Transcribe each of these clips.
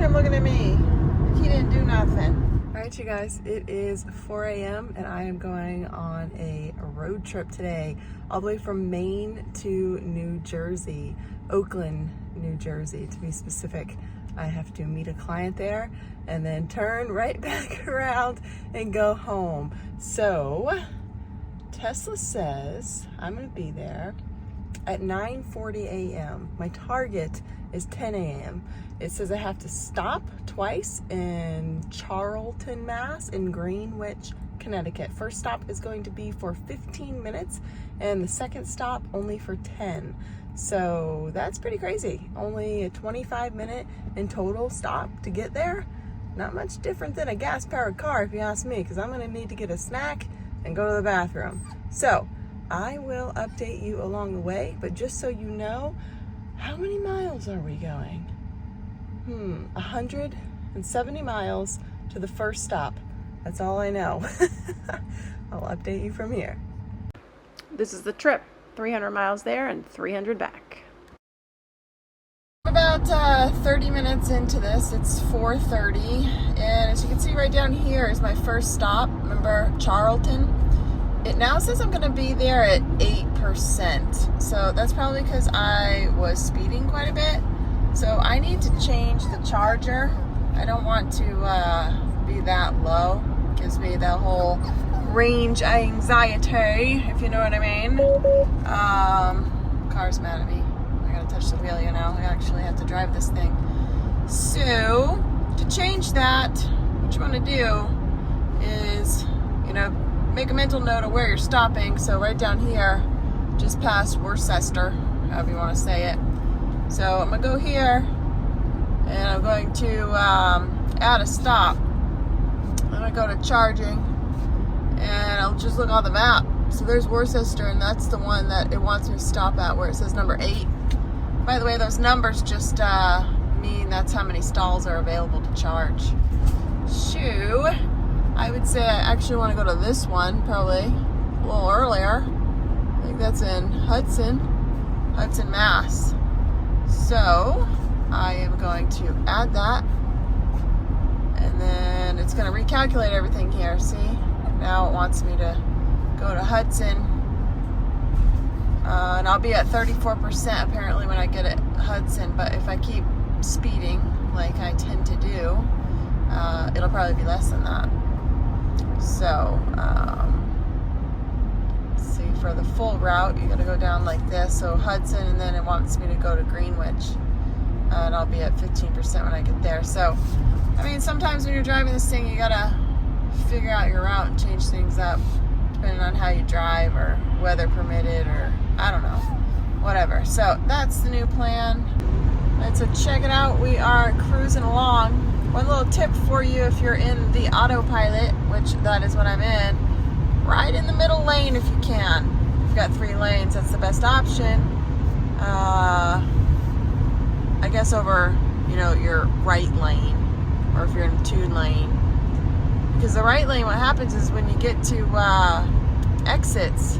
him looking at me. He didn't do nothing. All right, you guys, it is 4 a.m. and I am going on a road trip today, all the way from Maine to New Jersey, Oakland, New Jersey, to be specific. I have to meet a client there and then turn right back around and go home. So Tesla says I'm going to be there at 9:40 a.m. My target is 10 a.m. It says I have to stop twice in Charlton, Mass, in Greenwich, Connecticut. First stop is going to be for 15 minutes and the second stop only for 10. So that's pretty crazy. Only a 25-minute in total stop to get there. Not much different than a gas-powered car, if you ask me, because I'm going to need to get a snack and go to the bathroom. So I will update you along the way, but just so you know, how many miles are we going? 170 miles to the first stop. That's all I know. I'll update you from here. This is the trip. 300 miles there and 300 back. About 30 minutes into this, it's 4:30, and as you can see right down here is my first stop. Remember Charlton? It now says I'm going to be there at 8%, so that's probably because I was speeding quite a bit. So I need to change the charger. I don't want to be that low. It gives me that whole range anxiety, if you know what I mean. Car's mad at me. I gotta touch the wheel, you know. I actually have to drive this thing. So to change that, what you want to do is, you know, make a mental note of where you're stopping. So right down here, just past Worcester, however you want to say it. So I'm gonna go here, and I'm going to add a stop. I'm gonna go to charging, and I'll just look on the map. So there's Worcester, and that's the one that it wants me to stop at, where it says number 8. By the way, those numbers just mean that's how many stalls are available to charge. Shoo. I would say I actually want to go to this one probably a little earlier. I think that's in Hudson, Mass. So I am going to add that, and then it's going to recalculate everything here. See, now it wants me to go to Hudson, and I'll be at 34% apparently when I get at Hudson, but if I keep speeding like I tend to do, it'll probably be less than that. So see, for the full route you got to go down like this, so Hudson, and then it wants me to go to Greenwich, and I'll be at 15% when I get there. So I mean, sometimes when you're driving this thing, you gotta figure out your route and change things up depending on how you drive, or weather permitted, or I don't know, whatever. So that's the new plan. And so check it out, we are cruising along. One little tip for you, if you're in the autopilot, which that is what I'm in, ride in the middle lane if you can. If you've got 3 lanes, that's the best option. I guess over, you know, your right lane, or if you're in 2 lane. Because the right lane, what happens is when you get to exits,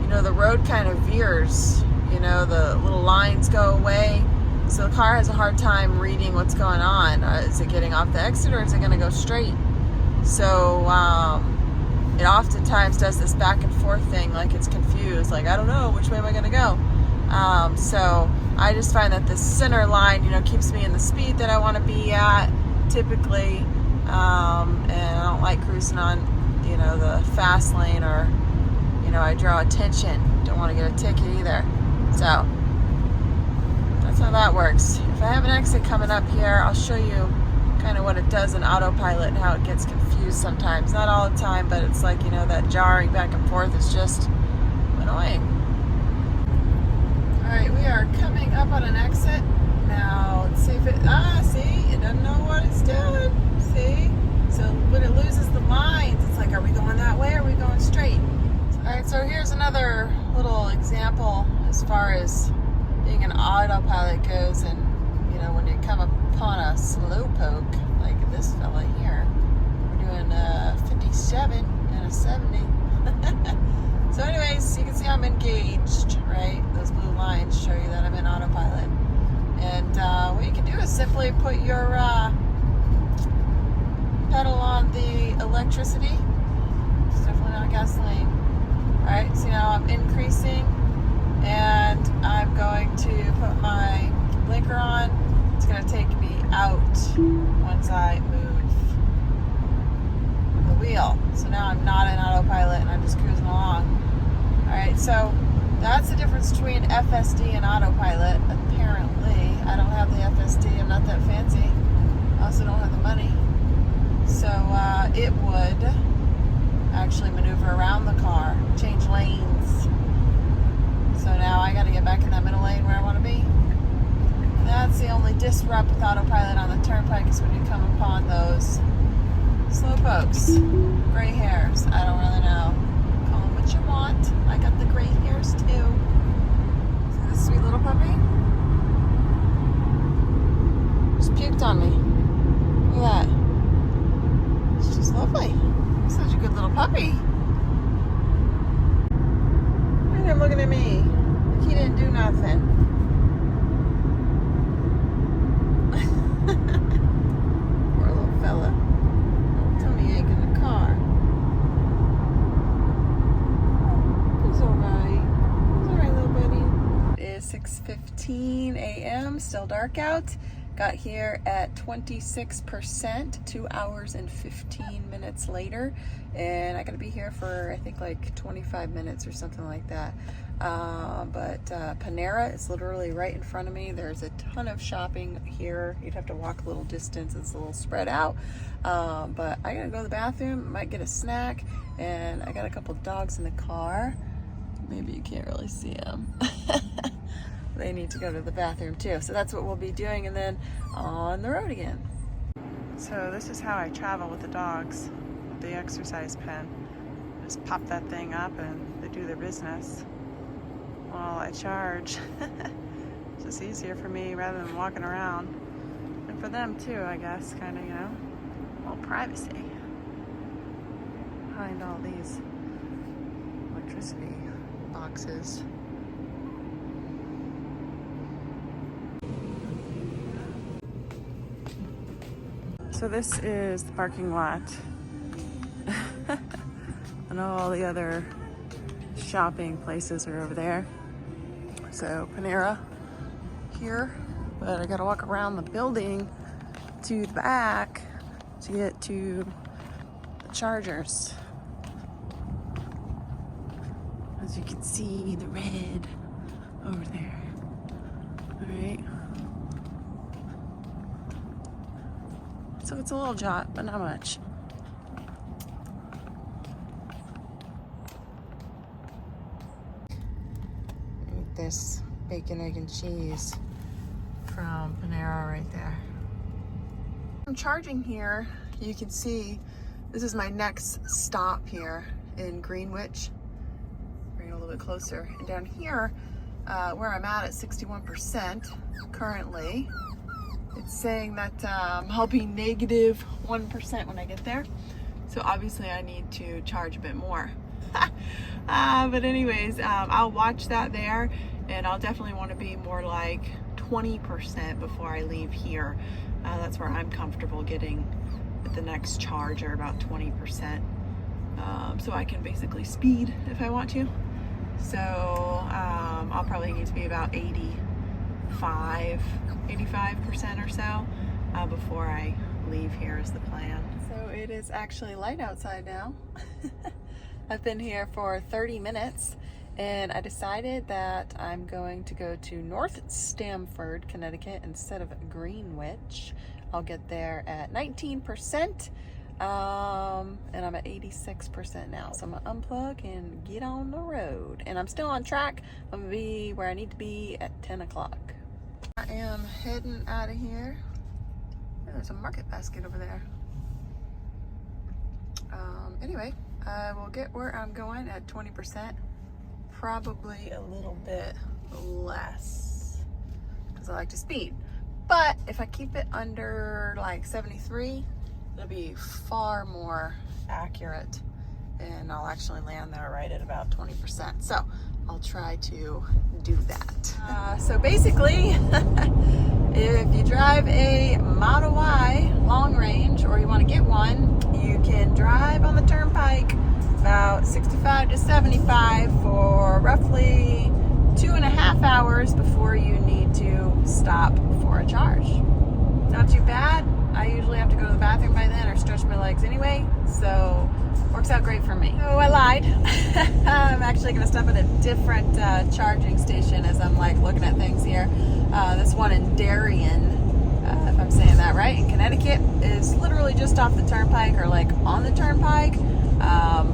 you know, the road kind of veers, you know, the little lines go away. So the car has a hard time reading what's going on. Is it getting off the exit, or is it going to go straight? So it oftentimes does this back and forth thing, like it's confused, like I don't know, which way am I going to go? So I just find that the center line, you know, keeps me in the speed that I want to be at typically, and I don't like cruising on, you know, the fast lane, or, you know, I draw attention. Don't want to get a ticket either. So that's how that works. If I have an exit coming up here, I'll show you kind of what it does in autopilot and how it gets confused sometimes. Not all the time, but it's like, you know, that jarring back and forth is just annoying. Alright, we are coming up on an exit. Now, let's see if it, see, it doesn't know what it's doing. See? So when it loses the lines, it's like, are we going that way, or are we going straight? Alright, so here's another little example as far as being an autopilot goes, and you know, when you come upon a slow poke like this fella here, we're doing 57 and a 70. So anyways, you can see I'm engaged, right? Those blue lines show you that I'm in autopilot. And what you can do is simply put your pedal on the electricity. It's definitely not gasoline. Alright, so now I'm increasing, and I'm going to put my blinker on. It's going to take me out once I move the wheel. So now I'm not in autopilot and I'm just cruising along. Alright, so that's the difference between FSD and autopilot. Apparently, I don't have the FSD. I'm not that fancy. I also don't have the money. So it would actually maneuver around the car, change lanes. So now I got to get back in that middle lane where I want to be. That's the only disrupt with autopilot on the turnpike, is when you come upon those slow pokes, gray hairs. I don't really know. Call them what you want. I got the gray hairs too. See this sweet little puppy? Just puked on me. Look at that. It's just lovely. Such a good little puppy. Look at him looking at me. Like he didn't do nothing. Poor little fella. Tummy ache in the car. He's alright. He's alright, little buddy. It is 6:15 a.m. Still dark out. Got here at 26%, 2 hours and 15 minutes later, and I gotta be here for I think like 25 minutes or something like that. But Panera is literally right in front of me. There's a ton of shopping here. You'd have to walk a little distance. It's a little spread out, but I gotta go to the bathroom, might get a snack, and I got a couple of dogs in the car. Maybe you can't really see them. They need to go to the bathroom too. So that's what we'll be doing, and then on the road again. So this is how I travel with the dogs, with the exercise pen. Just pop that thing up and they do their business while I charge. It's just easier for me rather than walking around. And for them too, I guess, kind of, you know, a little privacy behind all these electricity boxes. So this is the parking lot. And all the other shopping places are over there. So Panera here, but I gotta walk around the building to the back to get to the chargers. As you can see, the red over there. All right. So it's a little jot, but not much. Eat this bacon, egg, and cheese from Panera right there. I'm charging here. You can see this is my next stop here in Greenwich. Bring it a little bit closer. And down here, where I'm at 61% currently, it's saying that I'll be negative 1% when I get there. So obviously I need to charge a bit more. But anyways, I'll watch that there, and I'll definitely want to be more like 20% before I leave here. That's where I'm comfortable getting at the next charger, about 20%. So I can basically speed if I want to. So I'll probably need to be about 85% or so before I leave here is the plan. So it is actually light outside now. I've been here for 30 minutes, and I decided that I'm going to go to North Stamford, Connecticut instead of Greenwich. I'll get there at 19%, and I'm at 86% now. So I'm gonna unplug and get on the road, and I'm still on track. I'm gonna be where I need to be at 10 o'clock. I am heading out of here. Oh, there's a market basket over there. Anyway, I will get where I'm going at 20%, probably a little bit less because I like to speed. But if I keep it under like 73, it'll be far more accurate, and I'll actually land there right at about 20%. So I'll try to do that. So basically, if you drive a Model Y long range, or you want to get one, you can drive on the turnpike about 65 to 75 for roughly 2.5 hours before you need to stop for a charge. Not too bad. I usually have to go to the bathroom by then or stretch my legs anyway, so works out great for me. So I lied. I'm actually going to stop at a different charging station as I'm like looking at things here. This one in Darien, if I'm saying that right, in Connecticut, is literally just off the turnpike or like on the turnpike,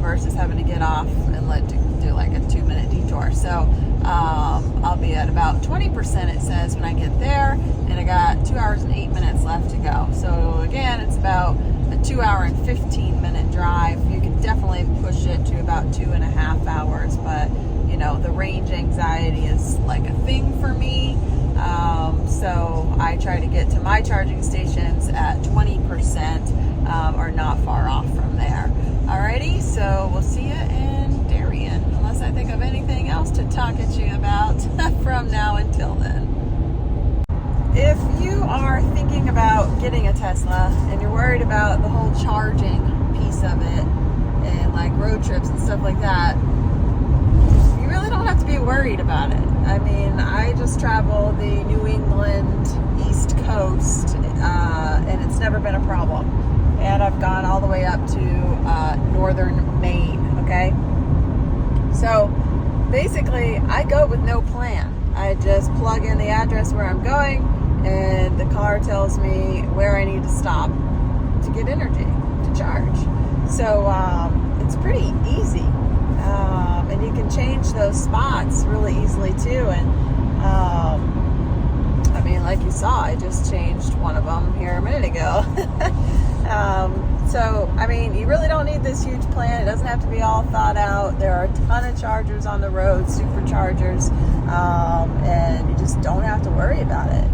versus having to get off and do like a 2-minute detour. So I'll be at about 20%, it says, when I get there, and I got 2 hours and 8 minutes left to go. So again, it's about a 2 hour and 15-minute drive. You can definitely push it to about 2.5 hours, but you know, the range anxiety is like a thing for me. So I try to get to my charging stations at 20%, or not far off from there. Alrighty, so we'll see you in Darien, unless I think of anything else to talk at you about from now until then. If you are thinking about getting a Tesla and you're worried about the whole charging piece of it and like road trips and stuff like that, you really don't have to be worried about it. I mean, I just travel the New England East Coast, and it's never been a problem. And I've gone all the way up to northern Maine, okay? So basically, I go with no plan. I just plug in the address where I'm going, and the car tells me where I need to stop to get energy, to charge. So it's pretty easy. And you can change those spots really easily too. And I mean, like you saw, I just changed one of them here a minute ago. So, I mean, you really don't need this huge plan. It doesn't have to be all thought out. There are a ton of chargers on the road, superchargers, and you just don't have to worry about it.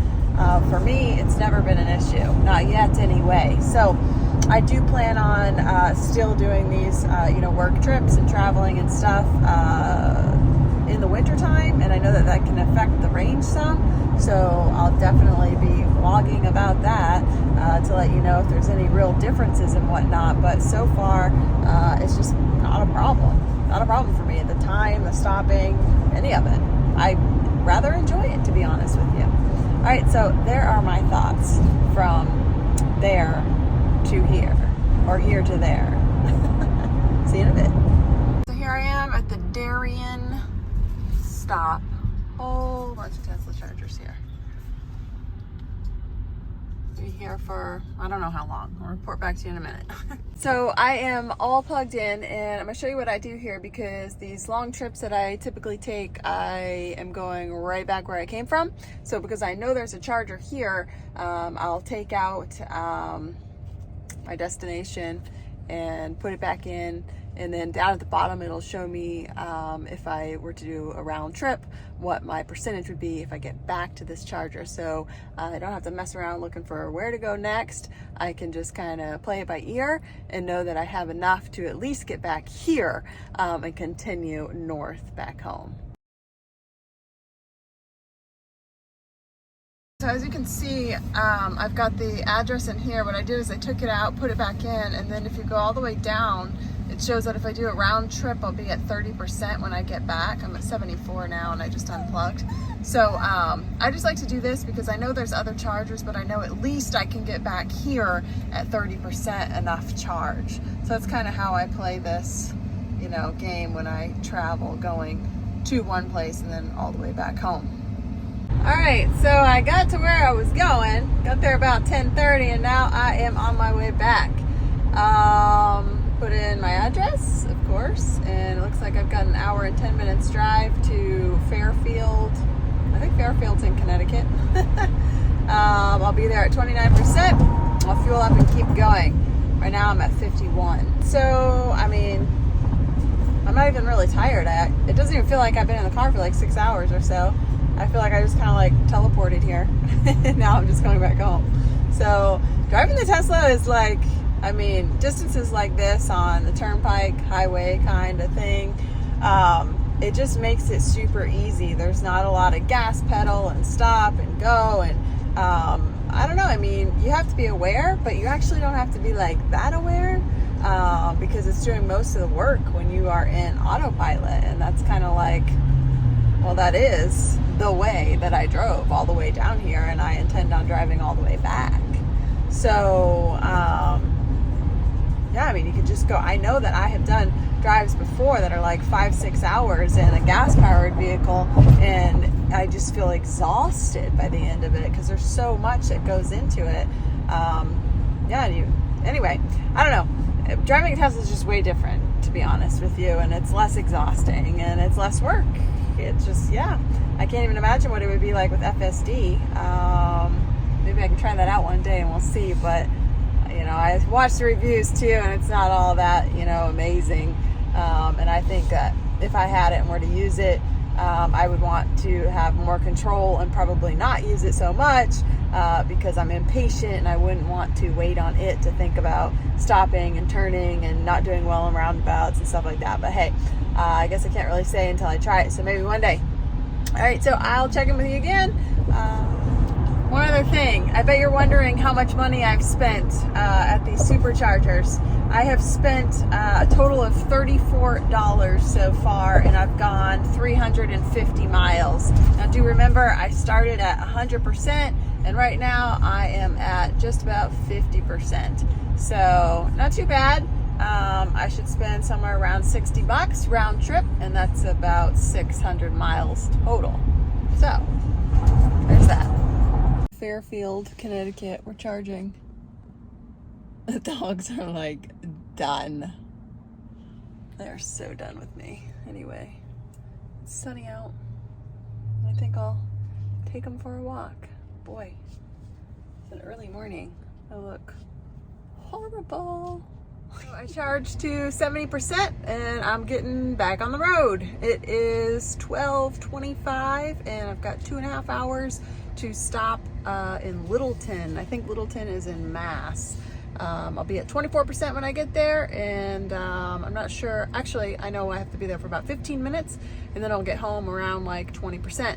For me, it's never been an issue, not yet anyway. So I do plan on still doing these, work trips and traveling and stuff in the wintertime, and I know that that can affect the range some. So I'll definitely be vlogging about that to let you know if there's any real differences and whatnot. But so far, it's just not a problem. Not a problem for me. The time, the stopping, any of it. I rather enjoy it, to be honest with you. All right, so there are my thoughts from there to here, or here to there. See you in a bit. So here I am at the Darien stop. Whole bunch of Tesla chargers here. Be here for I don't know how long. I'll report back to you in a minute. So I am all plugged in, and I'm gonna show you what I do here, because these long trips that I typically take, I am going right back where I came from. So because I know there's a charger here, I'll take out my destination and put it back in, and then down at the bottom it'll show me if I were to do a round trip, what my percentage would be if I get back to this charger. So I don't have to mess around looking for where to go next. I can just kind of play it by ear and know that I have enough to at least get back here and continue north back home. So as you can see, I've got the address in here. What I did is I took it out, put it back in, and then if you go all the way down, it shows that if I do a round trip, I'll be at 30% when I get back. I'm at 74 now, and I just unplugged. So I just like to do this because I know there's other chargers, but I know at least I can get back here at 30% enough charge. So that's kind of how I play this, game when I travel, going to one place and then all the way back home. All right, so I got to where I was going, got there about 10:30, and now I am on my way back. Put in my address, of course, and it looks like I've got an hour and 10 minutes drive to Fairfield. I think Fairfield's in Connecticut. I'll be there at 29%. I'll fuel up and keep going. Right now I'm at 51. So, I mean, I'm not even really tired. It doesn't even feel like I've been in the car for like 6 hours or so. I feel like I just kind of like teleported here, and now I'm just going back home. So driving the Tesla is like, distances like this on the turnpike highway kind of thing, it just makes it super easy. There's not a lot of gas pedal and stop and go, and I don't know, I mean, you have to be aware, but you actually don't have to be like that aware, because it's doing most of the work when you are in autopilot. And that's kind of like, well, that is the way that I drove all the way down here, and I intend on driving all the way back. So yeah, I mean, you could just go. I know that I have done drives before that are like 5-6 hours in a gas powered vehicle, and I just feel exhausted by the end of it because there's so much that goes into it. Anyway, I don't know. Driving a Tesla is just way different, to be honest with you, and it's less exhausting and it's less work. It's just, yeah, I can't even imagine what it would be like with FSD. Maybe I can try that out one day and we'll see, but you know, I watched the reviews too, and it's not all that, you know, amazing. And I think that if I had it and were to use it, I would want to have more control and probably not use it so much, because I'm impatient and I wouldn't want to wait on it to think about stopping and turning and not doing well in roundabouts and stuff like that. But hey, I guess I can't really say until I try it, so maybe one day. All right, so I'll check in with you again. One other thing, I bet you're wondering how much money I've spent at these superchargers. I have spent a total of $34 so far, and I've gone 350 miles. Now do remember, I started at 100%, and right now I am at just about 50%. So not too bad. I should spend somewhere around $60 round trip, and that's about 600 miles total. So there's that. Fairfield, Connecticut, we're charging. The dogs are like done. They're so done with me. Anyway, it's sunny out. I think I'll take them for a walk. Boy, it's an early morning. I look horrible. So I charged to 70% and I'm getting back on the road. It is 12:25 and I've got 2.5 hours to stop in Littleton. I think Littleton is in Mass. I'll be at 24% when I get there, and I'm not sure. Actually, I know I have to be there for about 15 minutes, and then I'll get home around like 20%.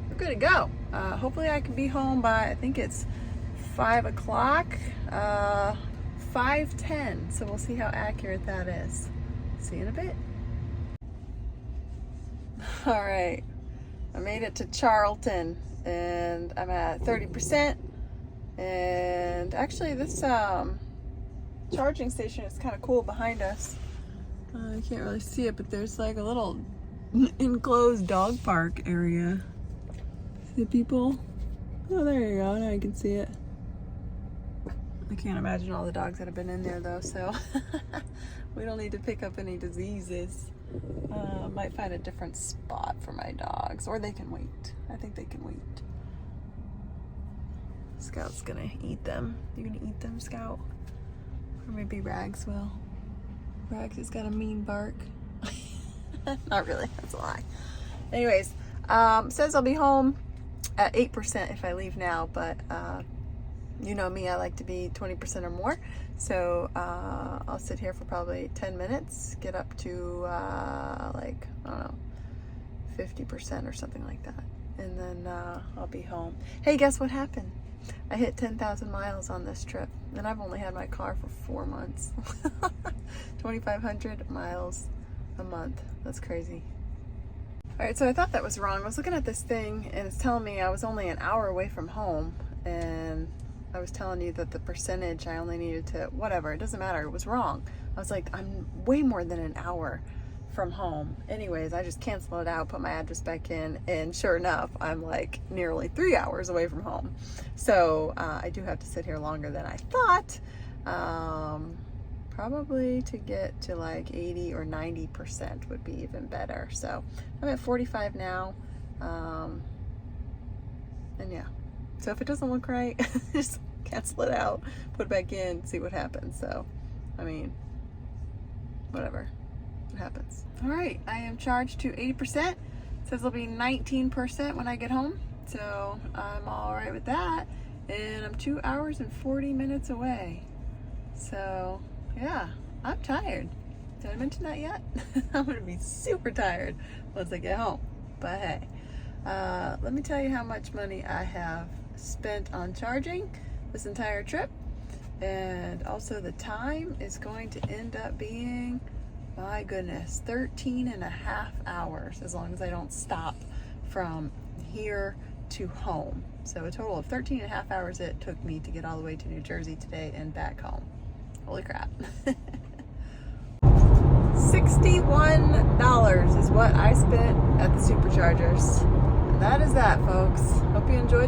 We're good to go. Hopefully I can be home by, I think it's 5 o'clock, 5:10. So we'll see how accurate that is. See you in a bit. All right, I made it to Charlton, and I'm at 30%. And actually this charging station is kind of cool behind us. You can't really see it, but there's like a little enclosed dog park area. See the people? Oh, there you go. Now you can see it. I can't imagine all the dogs that have been in there though, so we don't need to pick up any diseases. Might find a different spot for my dogs, or they can wait. I think they can wait. Scout's gonna eat them. You're gonna eat them, Scout? Or maybe Rags will. Rags has got a mean bark. Not really, that's a lie. Anyways, says I'll be home at 8% if I leave now, but you know me, I like to be 20% or more. So I'll sit here for probably 10 minutes, get up to like, I don't know, 50% or something like that. And then I'll be home. Hey, guess what happened? I hit 10,000 miles on this trip, and I've only had my car for 4 months. 2,500 miles a month. That's crazy. All right, so I thought that was wrong. I was looking at this thing, and it's telling me I was only an hour away from home, and I was telling you that the percentage I only needed to, whatever, it doesn't matter. It was wrong. I was like, I'm way more than an hour from home. Anyways, I just canceled it out, put my address back in, and sure enough, I'm like nearly 3 hours away from home. So I do have to sit here longer than I thought. Probably to get to like 80 or 90% would be even better. So I'm at 45 now. And yeah, so if it doesn't look right, just cancel it out, put it back in, see what happens. So, I mean, whatever. It happens. All right, I am charged to 80%. It says it'll be 19% when I get home, so I'm all right with that. And I'm 2 hours and 40 minutes away. So yeah, I'm tired. Did I mention that yet? I'm gonna be super tired once I get home. But hey, let me tell you how much money I have spent on charging this entire trip. And also the time is going to end up being, my goodness, 13 and a half hours, as long as I don't stop from here to home. So a total of 13 and a half hours it took me to get all the way to New Jersey today and back home. Holy crap. $61 is what I spent at the superchargers. And that is that, folks. Hope you enjoyed